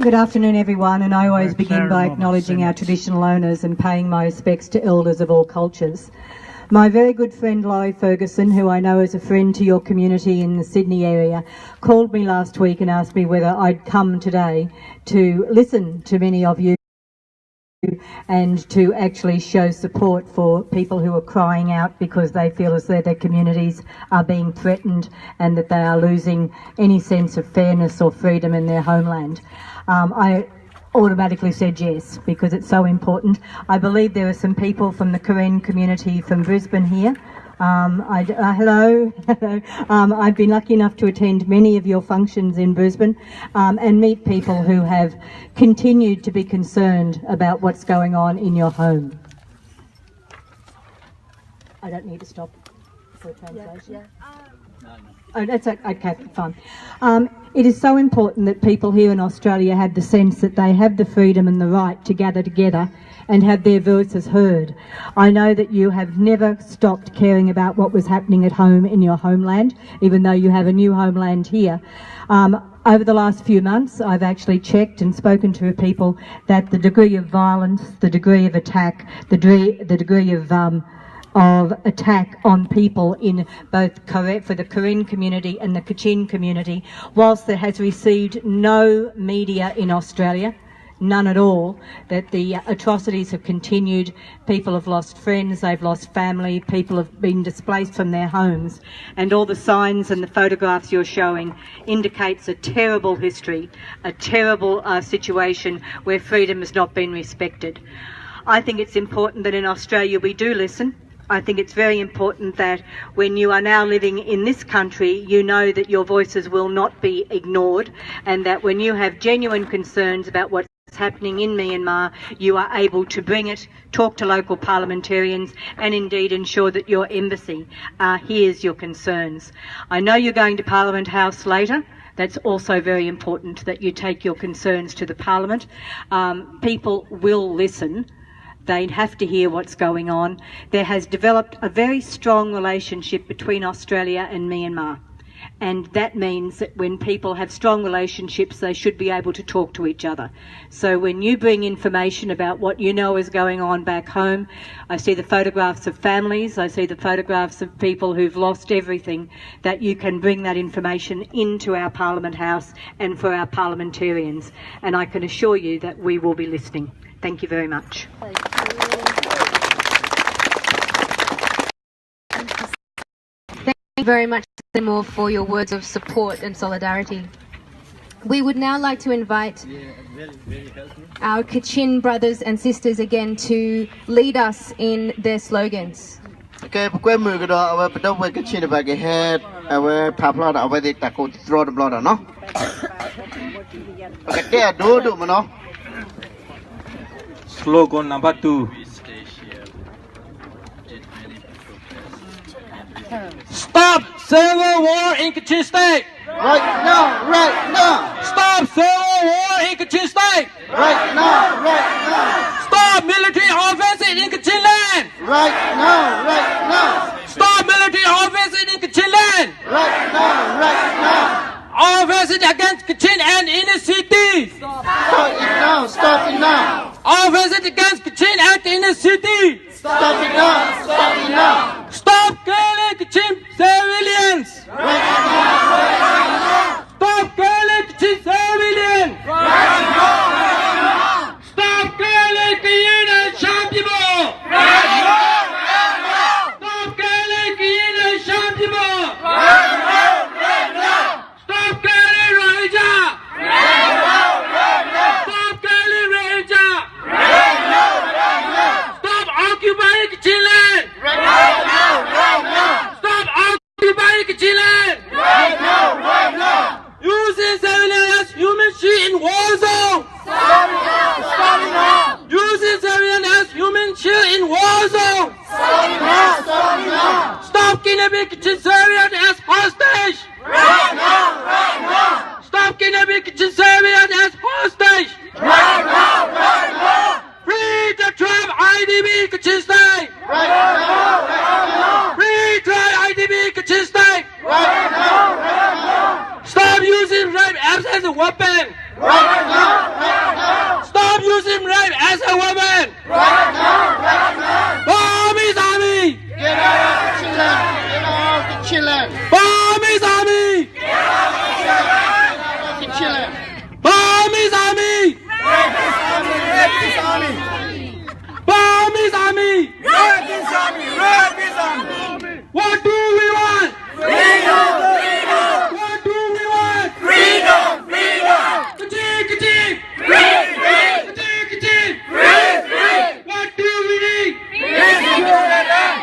Good afternoon, everyone, and I always begin by acknowledging our traditional owners and paying my respects to elders of all cultures. My very good friend Laurie Ferguson, who I know is a friend to your community in the Sydney area, called me last week and asked me whether I'd come today to listen to many of you and to actually show support for people who are crying out because they feel as though their communities are being threatened and that they are losing any sense of fairness or freedom in their homeland. I automatically said yes because it's so important. I believe there are some people from the Karen community from Brisbane here. Hello. I've been lucky enough to attend many of your functions in Brisbane and meet people who have continued to be concerned about what's going on in your home. I don't need to stop for translation. Yeah. Oh, that's okay, fine. It is so important that people here in Australia have the sense that they have the freedom and the right to gather together and have their voices heard. I know that you have never stopped caring about what was happening at home in your homeland, even though you have a new homeland here. Over the last few months, I've actually checked and spoken to people that the degree of violence, the degree of attack, the degree of attack on people in both for the Karen community and the Kachin community, whilst there has received no media in Australia, none at all, that the atrocities have continued. People have lost friends, they've lost family, people have been displaced from their homes, and all the signs and the photographs you're showing indicates a terrible history, a terrible situation where freedom has not been respected. I think it's important that in Australia we do listen. I think it's very important that when you are now living in this country, you know that your voices will not be ignored, and that when you have genuine concerns about what's happening in Myanmar, you are able to bring it, talk to local parliamentarians, and indeed ensure that your embassy hears your concerns. I know you're going to Parliament House later. That's also very important that you take your concerns to the Parliament. People will listen. They have to hear what's going on. There has developed a very strong relationship between Australia and Myanmar. And that means that when people have strong relationships, they should be able to talk to each other. So when you bring information about what you know is going on back home, I see the photographs of families, I see the photographs of people who've lost everything, that you can bring that information into our Parliament House and for our parliamentarians. And I can assure you that we will be listening. Thank you very much. Thank you very much, Seymour, for your words of support and solidarity. We would now like to invite our Kachin brothers and sisters again to lead us in their slogans. Okay, we move to our Kachin about the head, our Pablo, our the taco throw the blood, no? Okay, there, do, no? Slogan number 2. Stop civil war in Kachin State! Right now, right now! Stop civil war in Kachin State! Right now, right now! Stop military offensive in Kachin land! Right now, right now! Stop military offensive in Kachin land! Right now, right now! Offensive against Kachin and inner cities! Stop it now, stop it now! Offensive against Kachin and inner city! Stop it now, stop it now! Stop killing Kachin civilians! Right now, right now! Stop killing Kachin civilians! Right now, right now! Stop killing Kachin and Sham people! Right now, right now! Stop killing Kachin and Sham people! Right now, right now! Stop killing Rohingya! Right now, right now! Stop killing Rohingya! Right now, right now! Stop occupying Kachin land! Right now, right now! Stop occupying Kachin land! Right now, right now! Using civilians as human shield in war zone! Stop it now, stop it now! Using civilians as human shield in war zone! Stop it now, stop it now! Stop kidnapping Kachin civilians as hostage! Right now, right now! Stop kidnapping Kachin civilians as hostage! Right now, right now! Free the tribe IDB Kachin State! Right now, right now! Free tribe IDB Kachin State! Right now, right now! Stop using rape as a weapon! Right now. Stop using rape as a weapon. Right now. Burmese army. Get out of Chilean. Get out of Chilean. Burmese army. Get out of Chilean. Burmese army. Rapist army. Burmese army. Rapist army. Rapist army. What do we want? Freedom. Freedom. What do we want? Freedom. Freedom. Kaching, kaching. Free. Free. Kaching, kaching. Free. Free. What do we need? Peace in Chilean.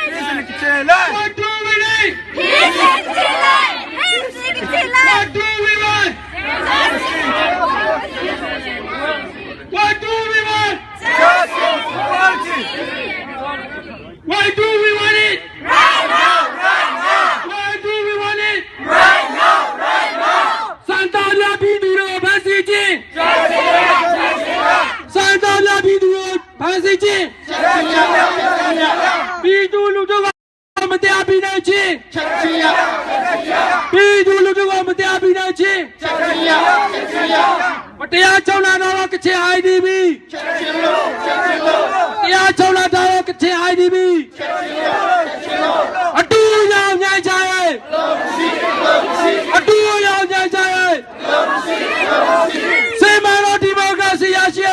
Peace in Chilean. What do we need? Peace in Chile! Peace in Chile! What do we want? What do we want? Justice. Equality. Why do we want it? Right now. Right now. Why do we want it? Right now. Right now. Santana Biduro Basiji. Santana Biduro Basiji. Bidu Luduga Matia Binachi. Bidu Luduga Matia Binachi. Matia Chola Nara Kachi IDB. Matia Chola Nara Kachi IDB. Adu Yao Nyai Jai. Adu Yao Nyai Jai. Say Mano Democracy Yashi.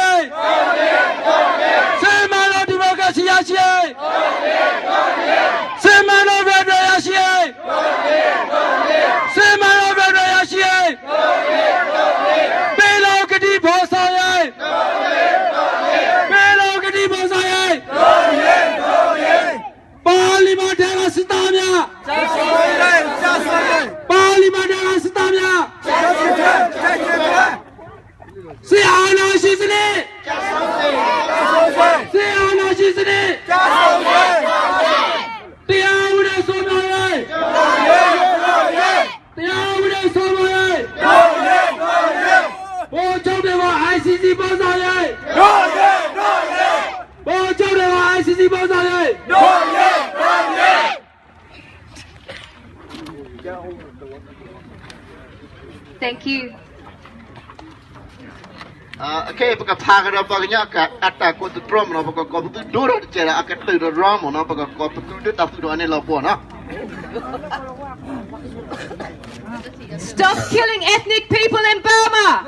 Say Mano Democracy Yashi. Say Mano Vedra Yashi. Say Mano Vedra Yashi. Belo Kadi Bosai. Belo Kadi Bosai. Parliament Dela Sitamia. Parliament Dela Sitamia. Say Anna Shizini. Say Anna Shizini. Tiaura Somaye. Tiaura Somaye. Oh, Chowdewa ICC Bosaye. Oh, Chowdewa ICC Bosaye. Thank you. Okay, because Paga Pagana at a good drum, no, because go to do it, I can do the drum, no, because go to do it after any love one. Stop killing ethnic people in Burma!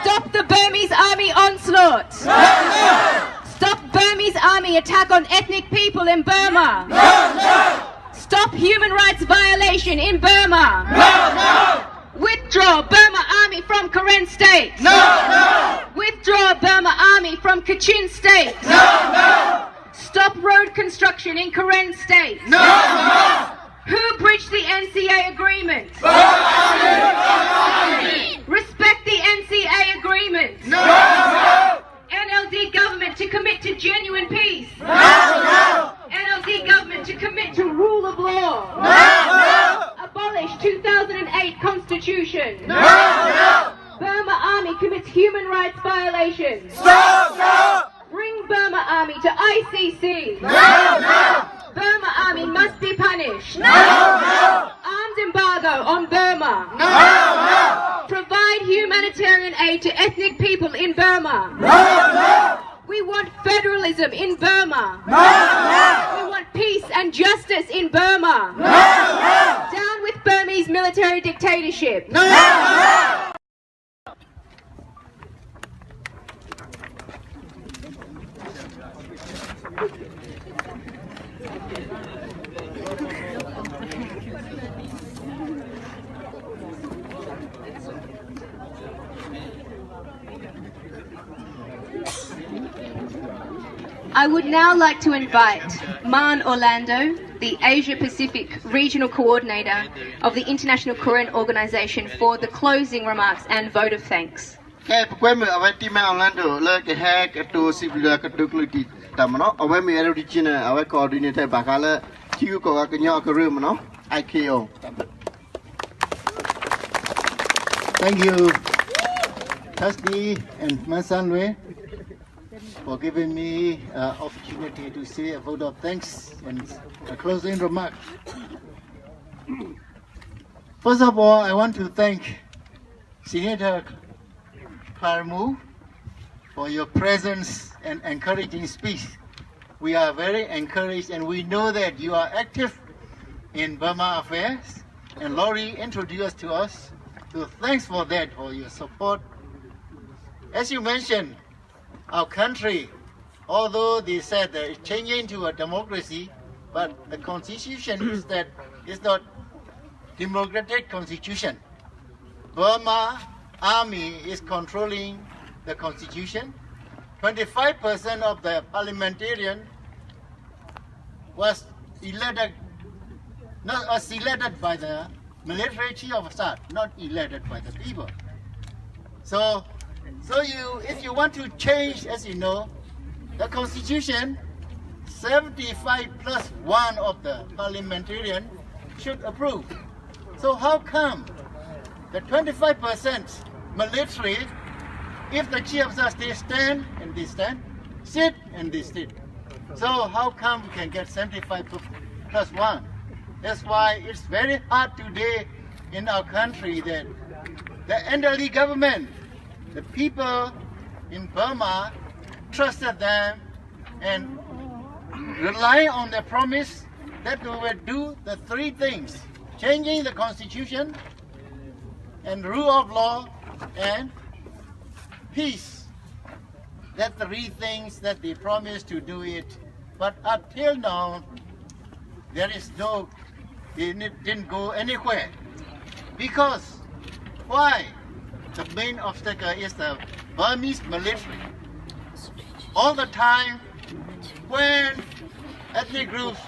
Stop the Burmese army onslaught! Stop Burmese army attack on ethnic people in Burma! Stop human rights violation in Burma! Withdraw Burma army from Karen state! Withdraw Burma army from Kachin state! Stop road construction in Karen state! Who breached the NCA agreement? Respect the NCA agreement. NLD government to commit to genuine peace. NLD government to commit to rule of law. Abolish 2008 constitution. Burma army commits human rights violations. Bring Burma army to ICC. Burma army must be punished. Arms embargo on Burma. Provide humanitarian aid to ethnic people in Burma. We want federalism in Burma. We want peace and justice in Burma. Down with Burmese military dictatorship. I would now like to invite Man Orlando, the Asia Pacific Regional Coordinator of the International Korean Organization, for the closing remarks and vote of thanks. Okay, when we are team Orlando, like a hack to civil conductivity, Tamano, when we are original, our coordinator Bakala, Hugo Akanyaka room, no? IKO. Thank you, Trustee and Masanwe, for giving me opportunity to say a vote of thanks and a closing remark. First of all, I want to thank Senator Karamu for your presence and encouraging speech. We are very encouraged and we know that you are active in Burma affairs. And Laurie introduced to us. So thanks for that, for your support. As you mentioned, our country, although they said that it's changing to a democracy, but the constitution is that it's not democratic constitution. Burma army is controlling the constitution. 25% of the parliamentarian was elected, selected by the military chief of staff, not elected by the people. So if you want to change, as you know, the constitution, 75 plus 1 of the parliamentarian should approve. So how come the 25% military, if the chief of staff they stand and they stand, sit and they sit. So how come we can get 75 plus 1? That's why it's very hard today in our country that the elderly government, the people in Burma trusted them and rely on their promise that we will do the 3 things: changing the constitution and rule of law and peace. That's 3 things that they promised to do it. But up till now, there is no, they didn't go anywhere. Because why? The main obstacle is the Burmese military. All the time, when ethnic groups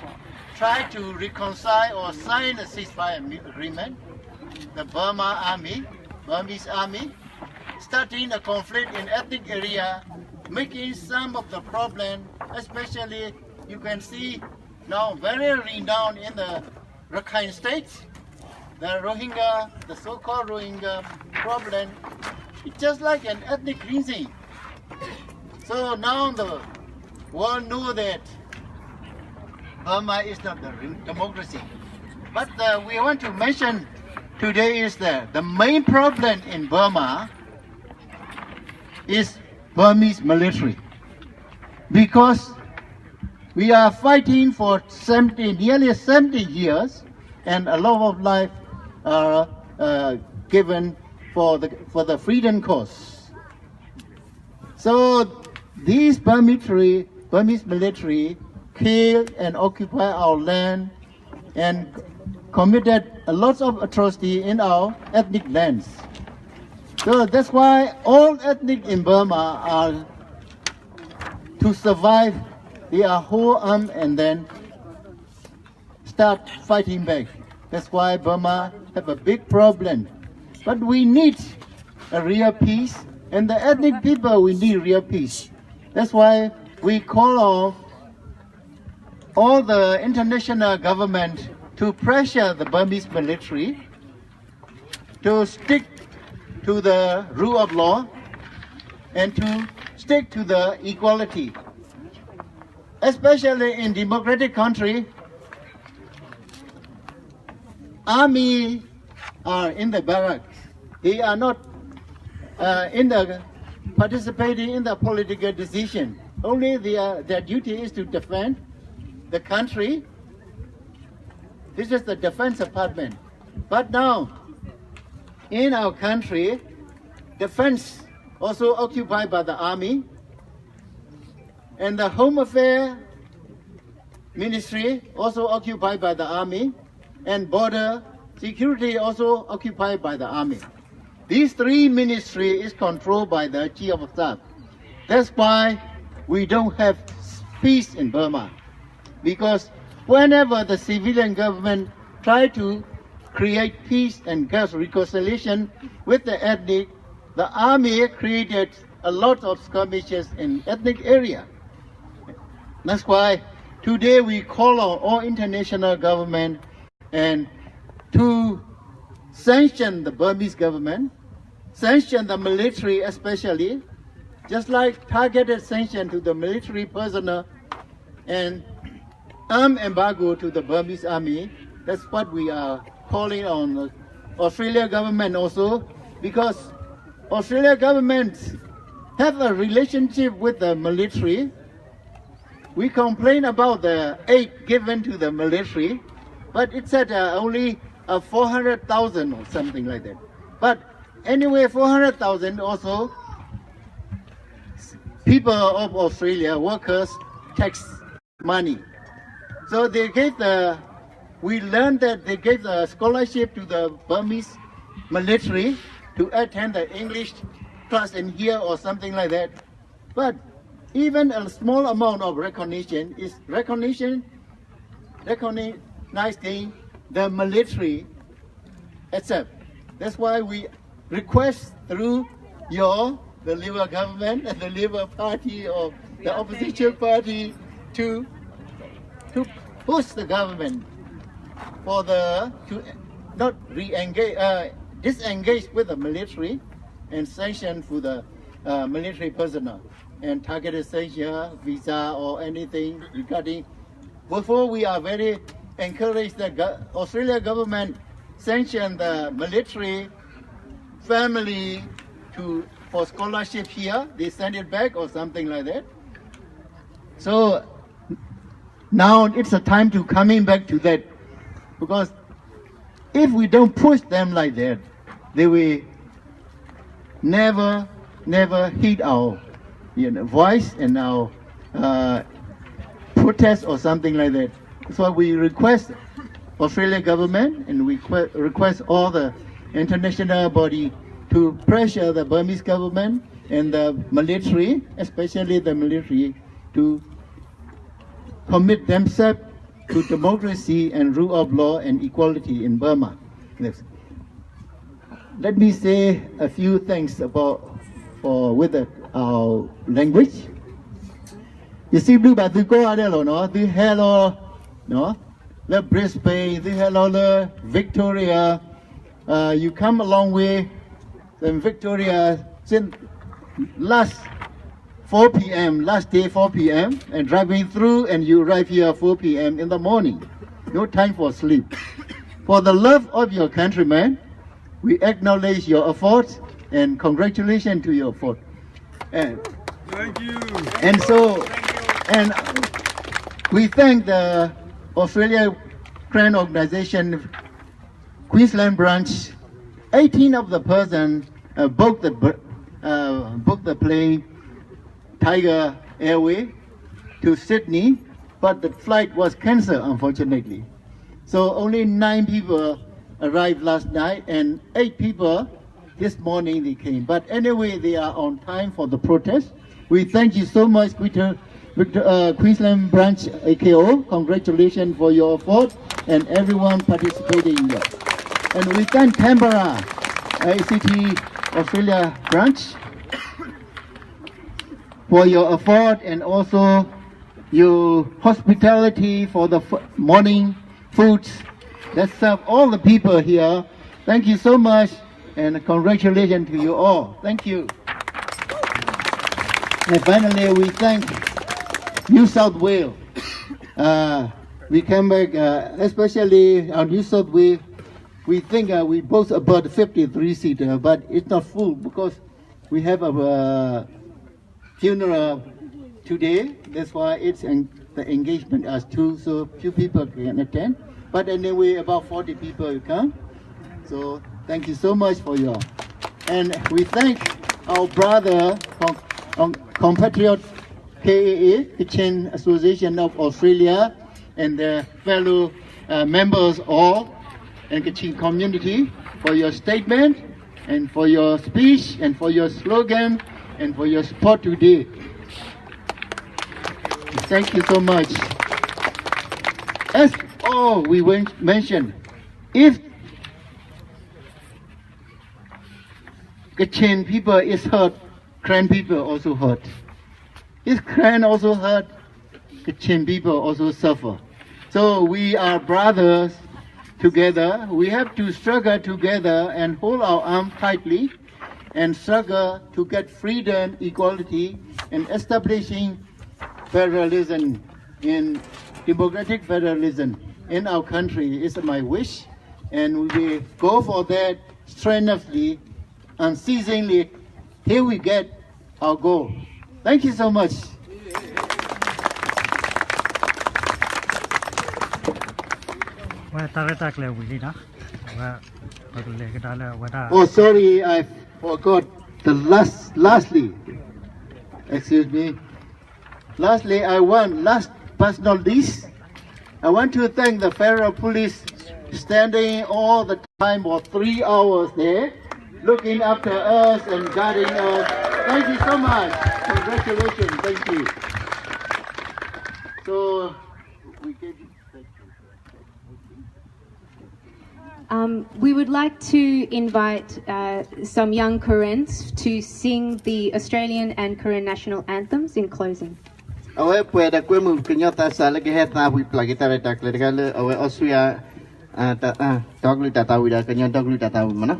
try to reconcile or sign a ceasefire agreement, the Burmese army, starting a conflict in ethnic area, making some of the problem, especially you can see now very renowned in the Rakhine states, the Rohingya, the so-called Rohingya problem, it's just like an ethnic cleansing. So now the world knows that Burma is not a democracy. But we want to mention today is that the main problem in Burma is Burmese military. Because we are fighting for nearly 70 years and a lot of life are given for the freedom cause. So these Burmese military killed and occupied our land and committed a lot of atrocity in our ethnic lands. So that's why all ethnic in Burma are to survive. They are whole armed and then start fighting back. That's why Burma have a big problem. But we need a real peace, and the ethnic people, we need real peace. That's why we call on all the international government to pressure the Burmese military to stick to the rule of law and to stick to the equality. Especially in democratic country, army are in the barracks. They are not participating in the political decision. Only their duty is to defend the country. This is the defense department. But now, in our country, defense also occupied by the army, and the Home Affairs Ministry also occupied by the army, and border security also occupied by the army. These 3 ministries is controlled by the chief of staff. That's why we don't have peace in Burma, because whenever the civilian government try to create peace and reconciliation with the ethnic, the army created a lot of skirmishes in ethnic area. That's why today we call on all international government and to sanction the Burmese government, sanction the military especially, just like targeted sanction to the military personnel and armed embargo to the Burmese army. That's what we are calling on the Australian government also because Australia government have a relationship with the military. We complain about the aid given to the military, but it said only 400,000 or something like that. But anyway, 400,000 also people of Australia, workers, tax money. So they gave we learned that they gave the scholarship to the Burmese military to attend the English class in here or something like that. But even a small amount of recognition is recognizing the military, etc. That's why we request through the Labour government and the Labour Party or the opposition party to push the government for to not disengage with the military and sanction for the military personnel and targeted sanction, visa or anything regarding. Before we are very encouraged that Australia government sanction the military family for scholarship here, they send it back or something like that. So now it's a time to coming back to that, because if we don't push them like that, they will never heed our voice and our protest or something like that. So we request Australian government and we request all the international body to pressure the Burmese government and the military, especially the military, to commit themselves to democracy and rule of law and equality in Burma. Next. Let me say a few things with our language. You see, blue but the go no, the hello, no, the Brisbane, the hello, the Victoria. You come a long way. In Victoria, since last 4 p.m., last day 4 p.m., and driving through, and you arrive here 4 p.m. in the morning. No time for sleep. For the love of your countrymen, we acknowledge your effort and congratulations to your effort. And thank you. And so, and we thank the Australia Grand Organization Queensland branch. 18 of the person booked the plane Tiger Airway to Sydney, but the flight was cancelled unfortunately. So only 9 people arrived last night and 8 people this morning they came. But anyway, they are on time for the protest. We thank you so much, Queensland branch AKO. Congratulations for your effort and everyone participating in that. And we thank Canberra ACT Australia branch for your effort and also your hospitality for the morning foods that serve all the people here. Thank you so much and congratulations to you all. Thank you. And finally, we thank New South Wales. We came back, especially on New South Wales. We think we boast about 53-seater, but it's not full because we have a funeral today. That's why it's the engagement as two, so few people can attend. But anyway, about 40 people come. So thank you so much for your. And we thank our brother, compatriot KAA, Kitchen Association of Australia, and the fellow members all. And Kachin community for your statement and for your speech and for your slogan and for your support today. Thank you so much. As all we mentioned, if Kachin people is hurt, Karen people also hurt. If Karen also hurt, Kachin people also suffer. So we are brothers. Together, we have to struggle together and hold our arms tightly and struggle to get freedom, equality, and establishing federalism in democratic federalism in our country is my wish, and we will go for that strenuously unceasingly till we get our goal. Thank you so much. Oh, sorry, I forgot the lastly. Excuse me. Lastly, last but not least, I want to thank the federal police standing all the time for 3 hours there, looking after us and guarding us. Thank you so much. Congratulations. Thank you. So, we can... We would like to invite some young Koreans to sing the Australian and Korean national anthems in closing. Awe pueda kue mu kenyata sala ke heta wi plagi tare tak le kale awe Austria dog lu ta tahu dah kenyata dog lu ta tahu mana.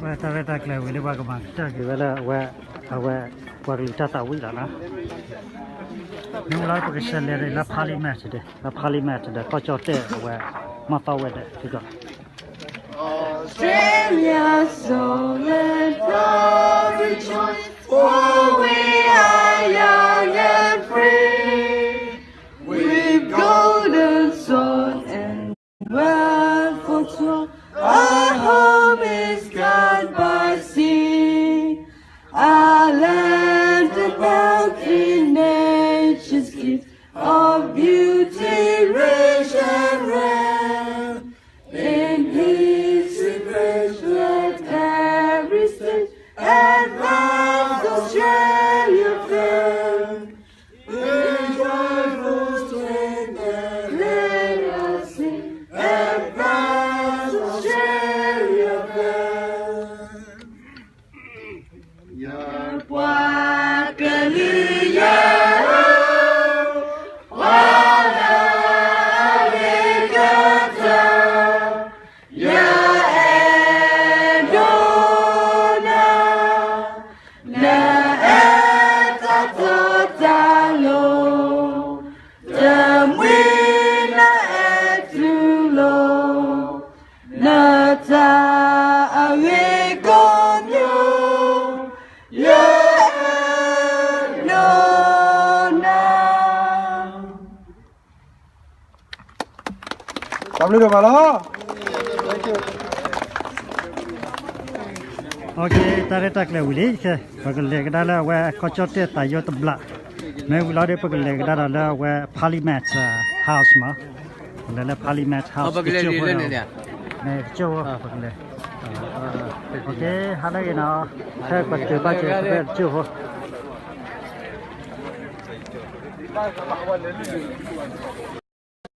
Wa tare tak le wi le wa ka ma ta ke wala wa lu ta tahu dah na. Nous là pour accélérer la parlement de Cochote ma fawede figo Australia, so let us rejoice, for we are young and free, with golden sword and wealth for throne. Our home is guarded by sea, our land about in nature's gift of beauty, rich and rare. In peace we praise, let every state advance Australia fair. With joyful strength and let us sing, advance Australia fair. Your Okay, tare tak le wi ke pagal le kada la wa Cochote ta yo tabla me wi la de pagal le kada la wa parliament house ma le parliament house pagal le ne me cho pagal le okay hala ye na sa pa che pe cho ho